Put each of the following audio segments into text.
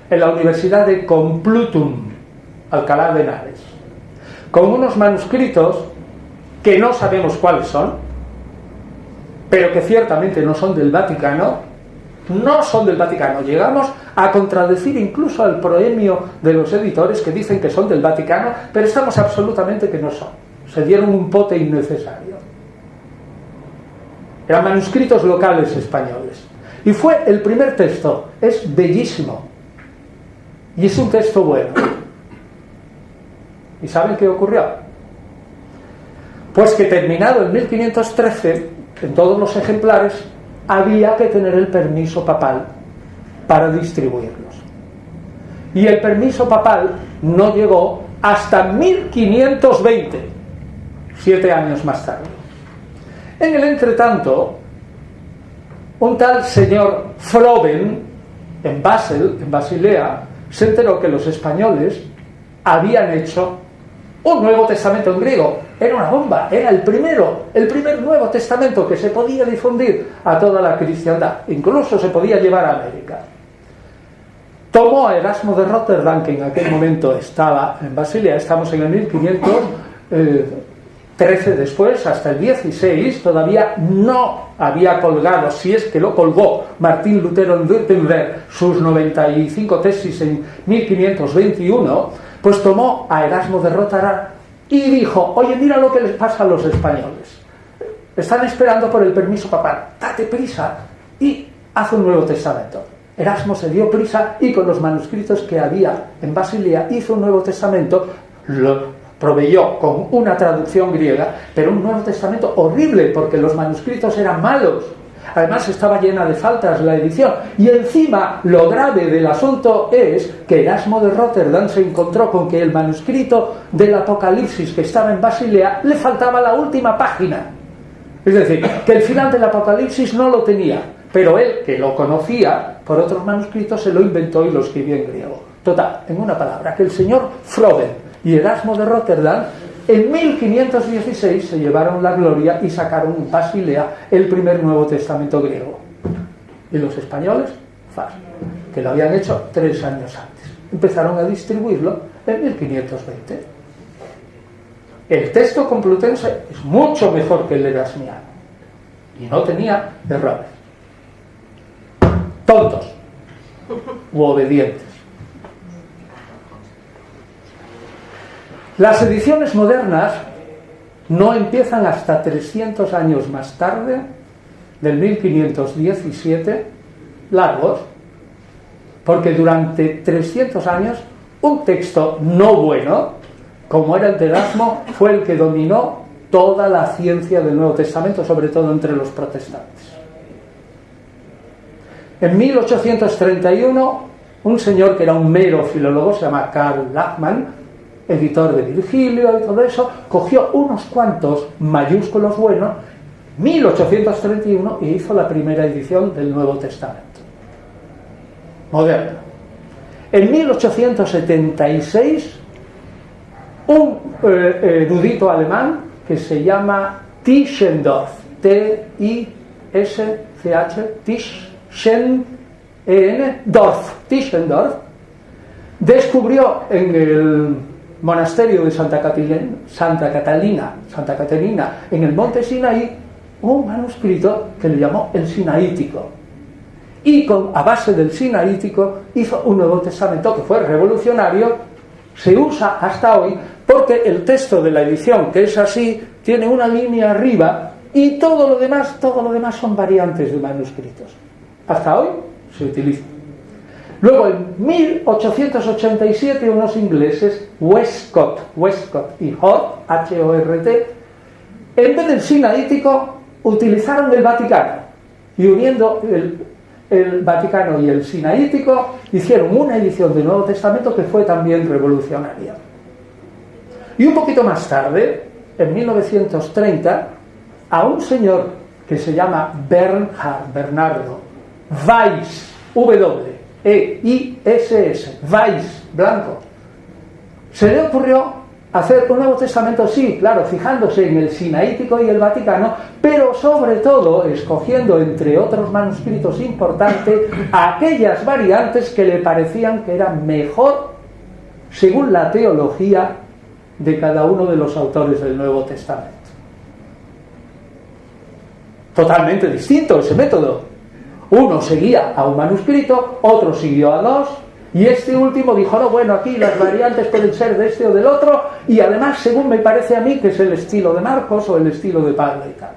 en la Universidad de Complutum, Alcalá de Henares, con unos manuscritos que no sabemos cuáles son, pero que ciertamente no son del Vaticano. No son del Vaticano. Llegamos a contradecir incluso al proemio de los editores que dicen que son del Vaticano, pero estamos absolutamente que no son. Se dieron un pote innecesario. Eran manuscritos locales españoles. Y fue el primer texto. Es bellísimo. Y es un texto bueno. ¿Y saben qué ocurrió? Pues que terminado en 1513, en todos los ejemplares, había que tener el permiso papal para distribuirlos. Y el permiso papal no llegó hasta 1520, 7 años más tarde. En el entretanto, un tal señor Froben, en Basel, en Basilea, se enteró que los españoles habían hecho un Nuevo Testamento en griego. Era una bomba, era el primer Nuevo Testamento que se podía difundir a toda la cristiandad, incluso se podía llevar a América. Tomó a Erasmo de Rotterdam, que en aquel momento estaba en Basilea. Estamos en el 1513 después, hasta el 16, todavía no había colgado, si es que lo colgó, Martín Lutero en Württemberg, sus 95 tesis en 1521, pues tomó a Erasmo de Rotterdam y dijo: oye, mira lo que les pasa a los españoles. Están esperando por el permiso papal. Date prisa y haz un Nuevo Testamento. Erasmo se dio prisa y con los manuscritos que había en Basilea hizo un Nuevo Testamento, lo proveyó con una traducción griega, pero un Nuevo Testamento horrible porque los manuscritos eran malos. Además estaba llena de faltas la edición. Y encima lo grave del asunto es que Erasmo de Rotterdam se encontró con que el manuscrito del Apocalipsis que estaba en Basilea le faltaba la última página. Es decir, que el final del Apocalipsis no lo tenía, pero él, que lo conocía por otros manuscritos, se lo inventó y lo escribió en griego. Total, en una palabra, que el señor Froben y Erasmo de Rotterdam en 1516 se llevaron la gloria y sacaron en Basilea el primer Nuevo Testamento griego. Y los españoles, fácil, que lo habían hecho 3 años antes. Empezaron a distribuirlo en 1520. El texto complutense es mucho mejor que el erasmiano y no tenía errores. Tontos u obedientes. Las ediciones modernas no empiezan hasta 300 años más tarde, del 1517, largos, porque durante 300 años un texto no bueno, como era el de Erasmo, fue el que dominó toda la ciencia del Nuevo Testamento, sobre todo entre los protestantes. En 1831, un señor que era un mero filólogo, se llama Karl Lachmann, editor de Virgilio y todo eso, cogió unos cuantos mayúsculos buenos, 1831, y hizo la primera edición del Nuevo Testamento moderno. En 1876, un erudito alemán que se llama Tischendorf, T-I-S-C-H, Tischendorf, descubrió en el monasterio de Santa Catalina, en el monte Sinaí, un manuscrito que le llamó el Sinaítico. Y a base del Sinaítico hizo un Nuevo Testamento que fue revolucionario. Se usa hasta hoy porque el texto de la edición, que es así, tiene una línea arriba y todo lo demás son variantes de manuscritos. Hasta hoy se utiliza. Luego, en 1887, unos ingleses, Westcott y Hort, H-O-R-T, en vez del Sinaítico, utilizaron el Vaticano. Y uniendo el Vaticano y el Sinaítico, hicieron una edición del Nuevo Testamento que fue también revolucionaria. Y un poquito más tarde, en 1930, a un señor que se llama Bernardo Weiss, W-E-I-S-S, Weiss, blanco, se le ocurrió hacer un Nuevo Testamento, sí, claro, fijándose en el Sinaítico y el Vaticano, pero sobre todo escogiendo, entre otros manuscritos importantes, aquellas variantes que le parecían que eran mejor según la teología de cada uno de los autores del Nuevo Testamento. Totalmente distinto ese método. Uno seguía a un manuscrito, otro siguió a dos, y este último dijo, no, bueno, aquí las variantes pueden ser de este o del otro, y además, según me parece a mí, que es el estilo de Marcos o el estilo de Pablo y tal.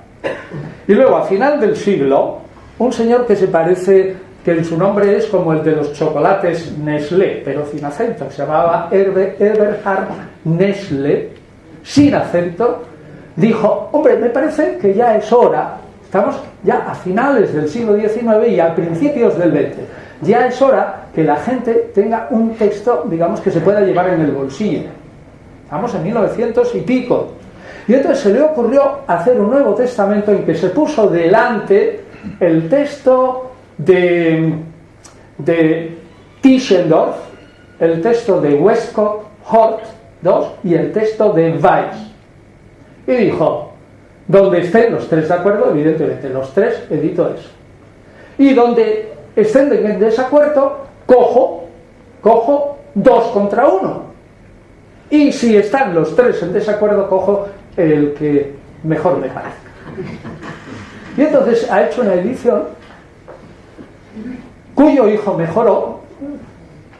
Y luego, a final del siglo, un señor que se parece, que su nombre es como el de los chocolates Nestlé, pero sin acento, se llamaba Eberhard Nestlé, sin acento, dijo, hombre, me parece que ya es hora, estamos ya a finales del siglo XIX y a principios del XX, ya es hora que la gente tenga un texto, digamos, que se pueda llevar en el bolsillo. Estamos en 1900 y pico. Y entonces se le ocurrió hacer un Nuevo Testamento en que se puso delante el texto de Tischendorf, el texto de Westcott Hort II y el texto de Weiss. Y dijo, donde estén los tres de acuerdo, evidentemente los tres edito eso. Y donde estén en desacuerdo, cojo 2 contra 1. Y si están los tres en desacuerdo, cojo el que mejor me parezca. Y entonces ha hecho una edición cuyo hijo mejoró,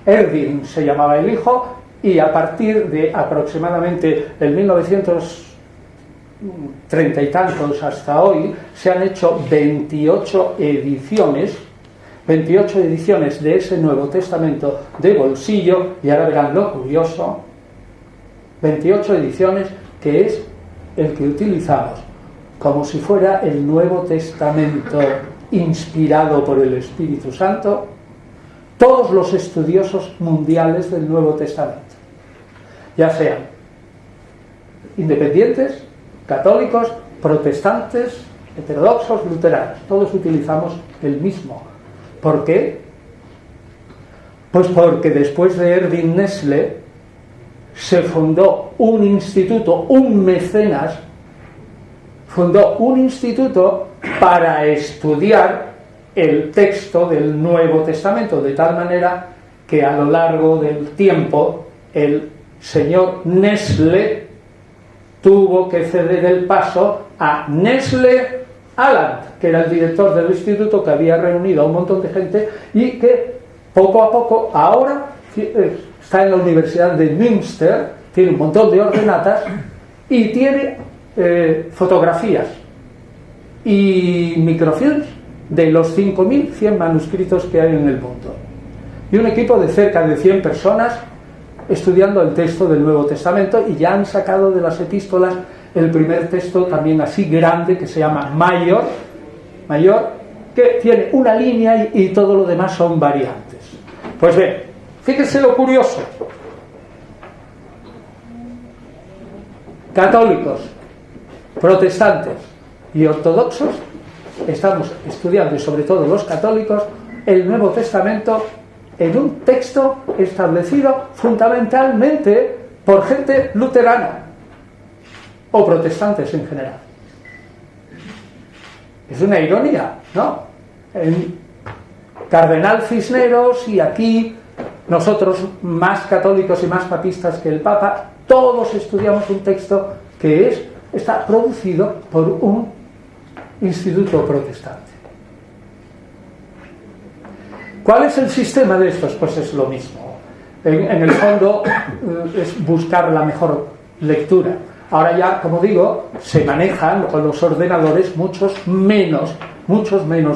Erwin se llamaba el hijo, y a partir de aproximadamente el 1930 y tantos hasta hoy se han hecho 28 ediciones de ese Nuevo Testamento de bolsillo, y ahora verán lo curioso, 28 ediciones, que es el que utilizamos como si fuera el Nuevo Testamento inspirado por el Espíritu Santo, todos los estudiosos mundiales del Nuevo Testamento, ya sean independientes, católicos, protestantes, heterodoxos, luteranos, todos utilizamos el mismo. ¿Por qué? Pues porque después de Erwin Nestlé se fundó un instituto, un mecenas fundó un instituto para estudiar el texto del Nuevo Testamento, de tal manera que a lo largo del tiempo el señor Nestlé tuvo que ceder el paso a Nestlé Aland, que era el director del instituto, que había reunido a un montón de gente y que poco a poco ahora está en la Universidad de Münster, tiene un montón de ordenatas y tiene fotografías y microfilms de los 5.100 manuscritos que hay en el mundo, y un equipo de cerca de 100 personas estudiando el texto del Nuevo Testamento, y ya han sacado de las epístolas el primer texto también así grande que se llama Mayor, que tiene una línea y todo lo demás son variantes. Pues bien, fíjense lo curioso. Católicos, protestantes y ortodoxos estamos estudiando, y sobre todo los católicos, el Nuevo Testamento en un texto establecido fundamentalmente por gente luterana o protestantes en general. Es una ironía, ¿no? En Cardenal Cisneros y aquí nosotros, más católicos y más papistas que el Papa, todos estudiamos un texto que está producido por un instituto protestante. ¿Cuál es el sistema de estos? Pues es lo mismo. En el fondo es buscar la mejor lectura. Ahora ya, como digo, se manejan con los ordenadores muchos menos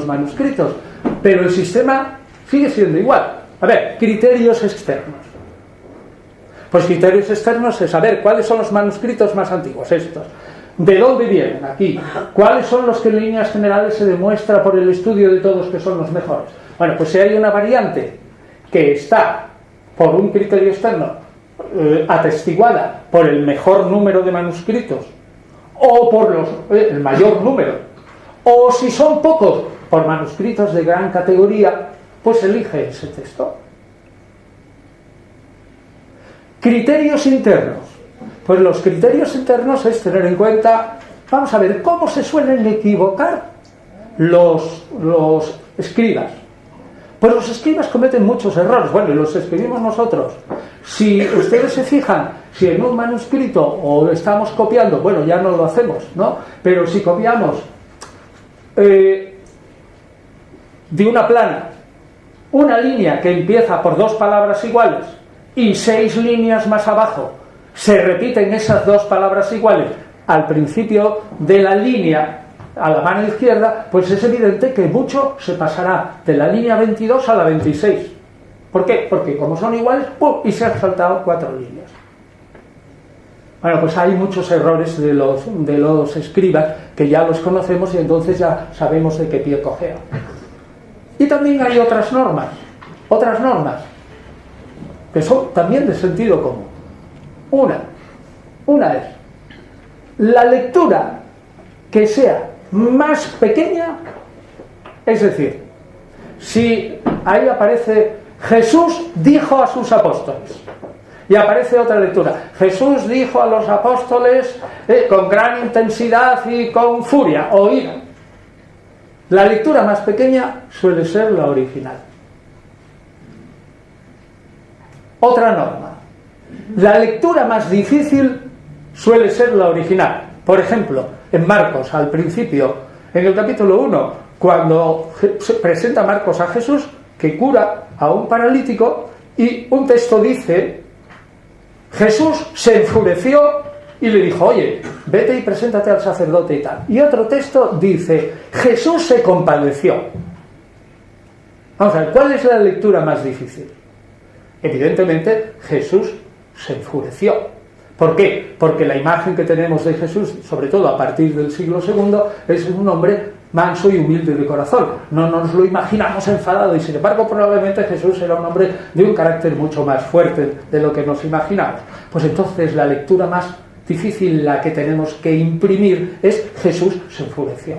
manuscritos, pero el sistema sigue siendo igual. A ver, criterios externos. Pues criterios externos es saber cuáles son los manuscritos más antiguos, estos. ¿De dónde vienen? Aquí. ¿Cuáles son los que en líneas generales se demuestra por el estudio de todos que son los mejores? Bueno, pues si hay una variante que está por un criterio externo atestiguada por el mejor número de manuscritos o por el mayor número, o si son pocos por manuscritos de gran categoría, pues elige ese texto. Criterios internos. Pues los criterios internos es tener en cuenta, vamos a ver, cómo se suelen equivocar los escribas. Pues los escribas cometen muchos errores, bueno, y los escribimos nosotros. Si ustedes se fijan, si en un manuscrito o estamos copiando, bueno, ya no lo hacemos, ¿no? Pero si copiamos de una plana una línea que empieza por 2 palabras iguales y 6 líneas más abajo se repiten esas 2 palabras iguales al principio de la línea a la mano izquierda, pues es evidente que mucho se pasará de la línea 22 a la 26. ¿Por qué? Porque como son iguales, ¡pum!, y se han saltado 4 líneas. Bueno, pues hay muchos errores de los escribas que ya los conocemos y entonces ya sabemos de qué pie cojea. Y también hay otras normas que son también de sentido común. Una es la lectura que sea más pequeña, es decir, si ahí aparece Jesús dijo a sus apóstoles y aparece otra lectura, Jesús dijo a los apóstoles con gran intensidad y con furia o ira, la lectura más pequeña suele ser la original. Otra norma, la lectura más difícil suele ser la original. Por ejemplo, en Marcos, al principio, en el capítulo 1, cuando se presenta Marcos a Jesús, que cura a un paralítico, y un texto dice, Jesús se enfureció y le dijo, oye, vete y preséntate al sacerdote y tal. Y otro texto dice, Jesús se compadeció. Vamos a ver, ¿cuál es la lectura más difícil? Evidentemente, Jesús se enfureció. ¿Por qué? Porque la imagen que tenemos de Jesús, sobre todo a partir del siglo II, es un hombre manso y humilde de corazón. No nos lo imaginamos enfadado y sin embargo probablemente Jesús era un hombre de un carácter mucho más fuerte de lo que nos imaginamos. Pues entonces la lectura más difícil, la que tenemos que imprimir, es Jesús se enfureció.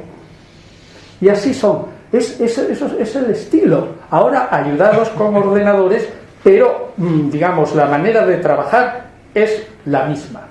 Y así son. Eso es el estilo. Ahora ayudados con ordenadores, pero digamos la manera de trabajar es la misma.